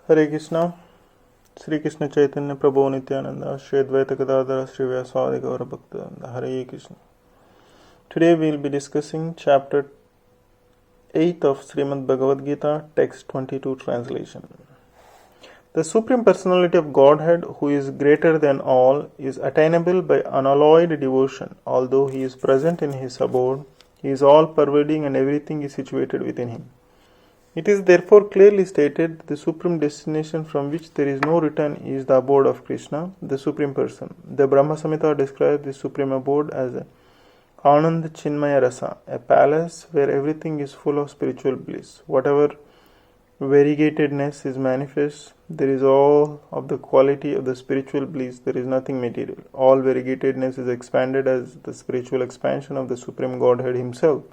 Hare Krishna, Sri Krishna Chaitanya Prabhu Nityananda, Shri Advaita Gadadhara Sri Vyasadi Gaura Bhaktivedanta, Hare Krishna. Today we will be discussing chapter 8 of Srimad Bhagavad-Gita, text 22 translation. The Supreme Personality of Godhead, who is greater than all, is attainable by unalloyed devotion. Although he is present in his abode, he is all-pervading and everything is situated within him. It is therefore clearly stated that the supreme destination from which there is no return is the abode of Krishna, the Supreme Person. The Brahma Samhita describes the supreme abode as a Anand Chinmaya Rasa, a palace where everything is full of spiritual bliss. Whatever variegatedness is manifest, there is all of the quality of the spiritual bliss, there is nothing material. All variegatedness is expanded as the spiritual expansion of the Supreme Godhead Himself.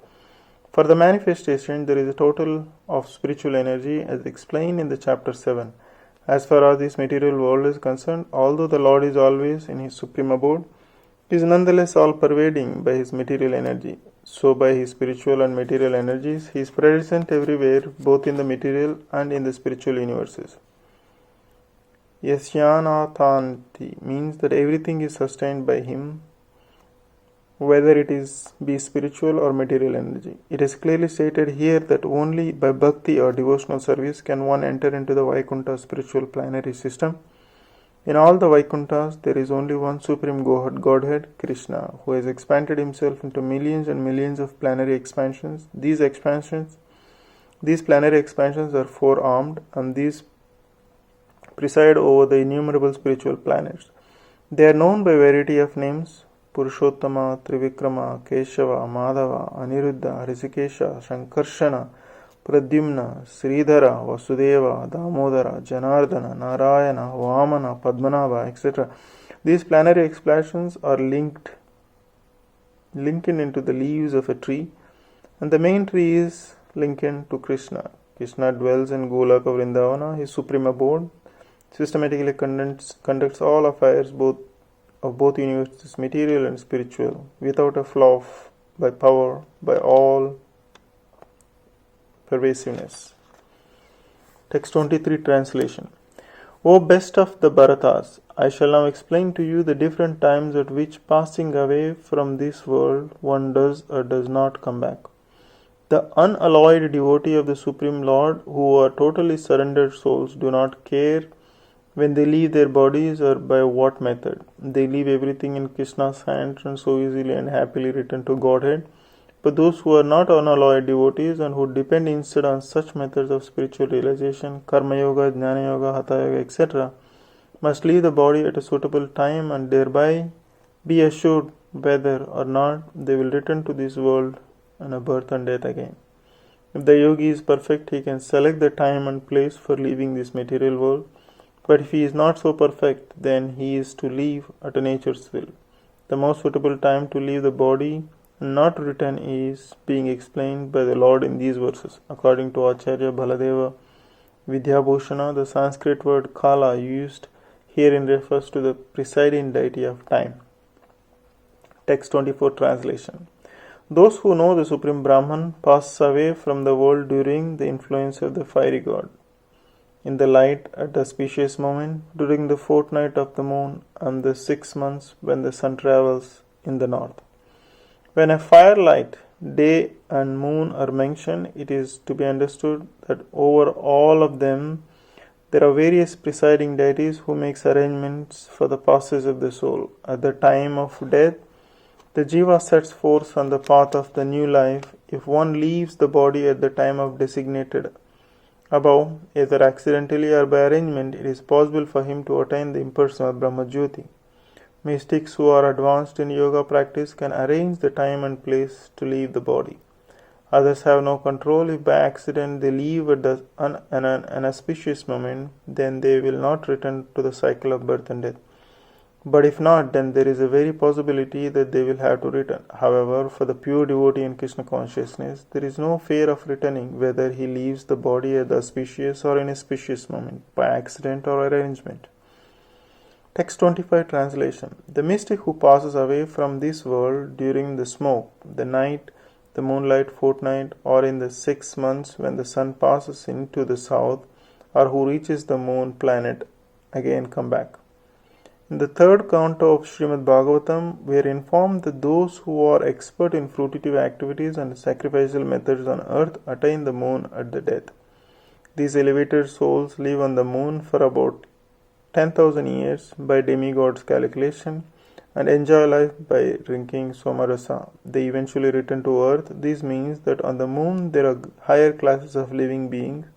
For the manifestation, there is a total of spiritual energy as explained in the chapter 7. As far as this material world is concerned, although the Lord is always in His supreme abode, He is nonetheless all-pervading by His material energy. So by His spiritual and material energies, He is present everywhere, both in the material and in the spiritual universes. Yasyanatanti means that everything is sustained by Him, whether it be spiritual or material energy. It is clearly stated here that only by bhakti or devotional service can one enter into the Vaikuntha spiritual planetary system. In all the Vaikunthas, there is only one Supreme Godhead, Krishna, who has expanded Himself into millions and millions of planetary expansions. These planetary expansions are four-armed, and these preside over the innumerable spiritual planets. They are known by variety of names: Purushottama, Trivikrama, Keshava, Madhava, Aniruddha, Hrishikesha, Shankarshana, Pradyumna, Sridhara, Vasudeva, Damodara, Janardana, Narayana, Vamana, Padmanabha, etc. These planetary expansions are linked into the leaves of a tree, and the main tree is linked to Krishna. Krishna dwells in Golaka Vrindavana, His supreme abode, systematically conducts all affairs of both universes, material and spiritual, without a flaw, by power, by all pervasiveness. Text 23 translation. O best of the Bharatas, I shall now explain to you the different times at which, passing away from this world, one does or does not come back. The unalloyed devotee of the Supreme Lord, who are totally surrendered souls, do not care when they leave their bodies or by what method. They leave everything in Krishna's hands and so easily and happily return to Godhead. But those who are not unalloyed devotees and who depend instead on such methods of spiritual realization, Karma Yoga, Jnana Yoga, Hatha Yoga, etc., must leave the body at a suitable time and thereby be assured whether or not they will return to this world and a birth and death again. If the yogi is perfect, he can select the time and place for leaving this material world. But if he is not so perfect, then he is to leave at a nature's will. The most suitable time to leave the body and not to return is being explained by the Lord in these verses. According to Acharya Baladeva Vidyabhushana, the Sanskrit word kala used herein refers to the presiding deity of time. Text 24 translation. Those who know the Supreme Brahman pass away from the world during the influence of the fiery god, in the light at the auspicious moment, during the fortnight of the moon, and the 6 months when the sun travels in the north. When a firelight, day and moon are mentioned, it is to be understood that over all of them there are various presiding deities who make arrangements for the passage of the soul. At the time of death, the jiva sets forth on the path of the new life. If one leaves the body at the time of designated above, either accidentally or by arrangement, it is possible for him to attain the impersonal Brahma Jyoti. Mystics who are advanced in yoga practice can arrange the time and place to leave the body. Others have no control. If by accident they leave at an auspicious moment, then they will not return to the cycle of birth and death. But if not, then there is a very possibility that they will have to return. However, for the pure devotee in Krishna consciousness, there is no fear of returning, whether he leaves the body at the auspicious or inauspicious moment, by accident or arrangement. Text 25 translation. The mystic who passes away from this world during the smoke, the night, the moonlight fortnight, or in the 6 months when the sun passes into the south, or who reaches the moon planet again come back. In the third canto of Srimad Bhagavatam, we are informed that those who are expert in fruitive activities and sacrificial methods on earth attain the moon at the death. These elevated souls live on the moon for about 10,000 years by demigods' calculation and enjoy life by drinking somarasa. They eventually return to earth. This means that on the moon there are higher classes of living beings,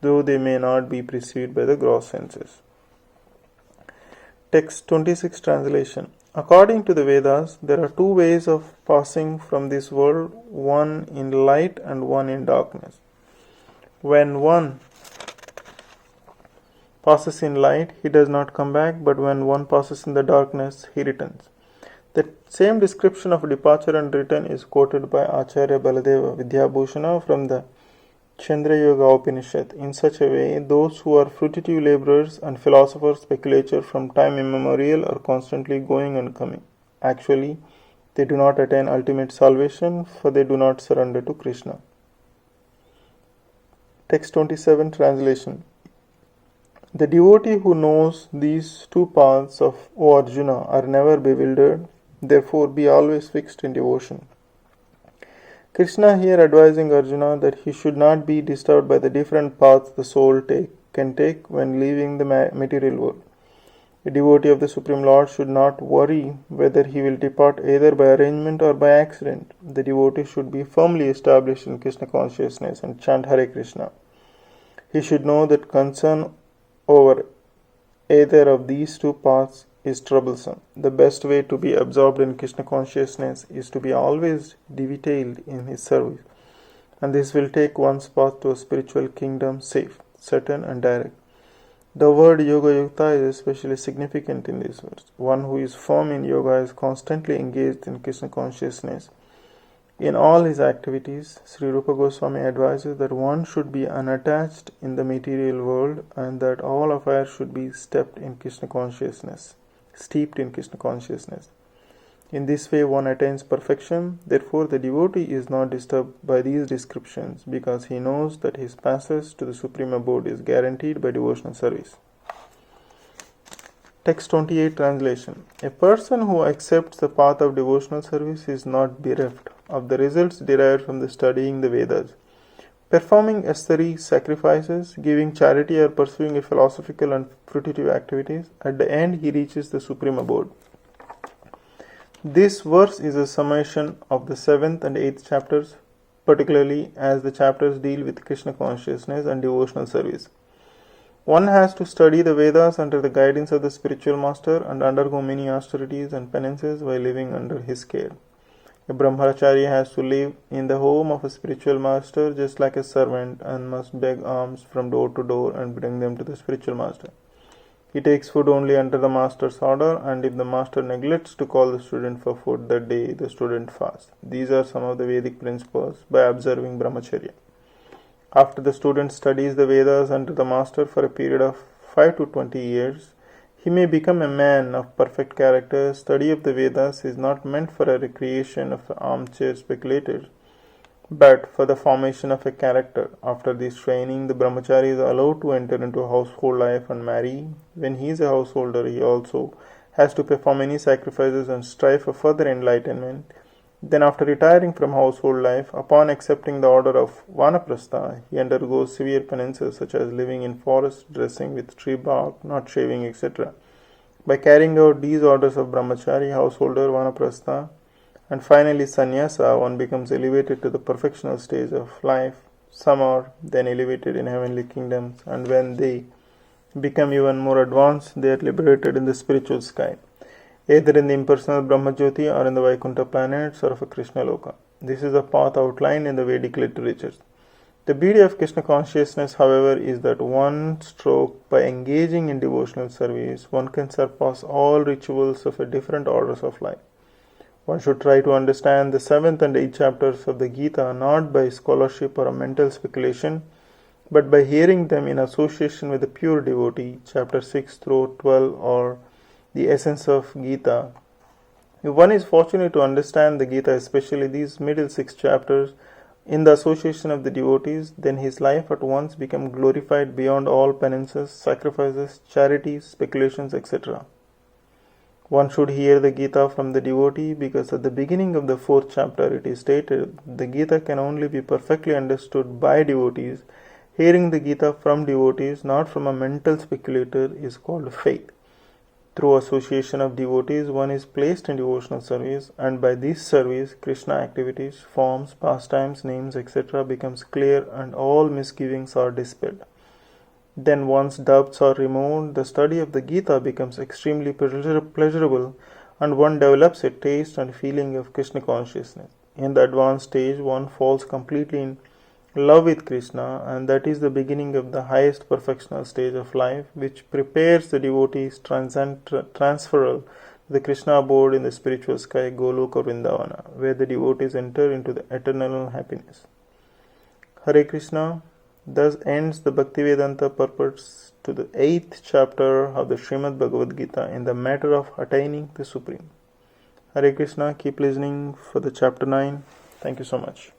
though they may not be perceived by the gross senses. Text 26 translation. According to the Vedas, there are two ways of passing from this world, one in light and one in darkness. When one passes in light, he does not come back, but when one passes in the darkness, he returns. The same description of departure and return is quoted by Acharya Baladeva Vidyabhushana from the Chandra Yoga Upanishad. In such a way, those who are fruitive laborers and philosophers speculature from time immemorial are constantly going and coming. Actually, they do not attain ultimate salvation, for they do not surrender to Krishna. Text 27 translation. The devotee who knows these two paths of O Arjuna are never bewildered, therefore be always fixed in devotion. Krishna here advising Arjuna that he should not be disturbed by the different paths the soul can take when leaving the material world. A devotee of the Supreme Lord should not worry whether he will depart either by arrangement or by accident. The devotee should be firmly established in Krishna consciousness and chant Hare Krishna. He should know that concern over either of these two paths is troublesome. The best way to be absorbed in Krishna consciousness is to be always detailed in his service, and this will take one's path to a spiritual kingdom safe, certain and direct. The word Yoga Yukta is especially significant in this verse. One who is firm in yoga is constantly engaged in Krishna consciousness. In all his activities, Sri Rupa Goswami advises that one should be unattached in the material world and that all affairs should be steeped in Krishna consciousness. In this way one attains perfection. Therefore the devotee is not disturbed by these descriptions because he knows that his passage to the Supreme Abode is guaranteed by devotional service. Text 28 translation. A person who accepts the path of devotional service is not bereft of the results derived from the studying the Vedas. Performing ascetics, sacrifices, giving charity or pursuing a philosophical and fruitive activities, at the end he reaches the Supreme Abode. This verse is a summation of the 7th and 8th chapters, particularly as the chapters deal with Krishna consciousness and devotional service. One has to study the Vedas under the guidance of the spiritual master and undergo many austerities and penances while living under his care. A brahmachari has to live in the home of a spiritual master just like a servant and must beg alms from door to door and bring them to the spiritual master. He takes food only under the master's order, and if the master neglects to call the student for food that day, the student fasts. These are some of the Vedic principles by observing brahmacharya. After the student studies the Vedas under the master for a period of 5 to 20 years, he may become a man of perfect character. Study of the Vedas is not meant for a recreation of armchair speculators, but for the formation of a character. After this training, the brahmachari is allowed to enter into a household life and marry. When he is a householder, he also has to perform many sacrifices and strive for further enlightenment. Then, after retiring from household life, upon accepting the order of Vanaprastha, he undergoes severe penances such as living in forests, dressing with tree bark, not shaving, etc. By carrying out these orders of brahmachari, householder, Vanaprastha, and finally sannyasa, one becomes elevated to the perfectional stage of life. Some are then elevated in heavenly kingdoms, and when they become even more advanced, they are liberated in the spiritual sky, either in the impersonal Brahmajyoti or in the Vaikuntha planets or of a Krishna Loka. This is a path outlined in the Vedic literatures. The beauty of Krishna consciousness, however, is that one stroke, by engaging in devotional service, one can surpass all rituals of a different orders of life. One should try to understand the 7th and 8th chapters of the Gita not by scholarship or a mental speculation, but by hearing them in association with a pure devotee, chapter 6 through 12 or the essence of Gita. If one is fortunate to understand the Gita, especially these middle 6 chapters, in the association of the devotees, then his life at once becomes glorified beyond all penances, sacrifices, charities, speculations, etc. One should hear the Gita from the devotee because at the beginning of the 4th chapter it is stated, the Gita can only be perfectly understood by devotees. Hearing the Gita from devotees, not from a mental speculator, is called faith. Through association of devotees, one is placed in devotional service, and by this service, Krishna activities, forms, pastimes, names, etc. becomes clear and all misgivings are dispelled. Then once doubts are removed, the study of the Gita becomes extremely pleasurable and one develops a taste and feeling of Krishna consciousness. In the advanced stage, one falls completely in love with Krishna, and that is the beginning of the highest perfectional stage of life, which prepares the devotee's transferal to the Krishna abode in the spiritual sky, Goloka or Vrindavana, where the devotees enter into the eternal happiness. Hare Krishna. Thus ends the Bhaktivedanta purports to the 8th chapter of the Srimad Bhagavad-Gita in the matter of attaining the Supreme. Hare Krishna. Keep listening for the chapter 9. Thank you so much.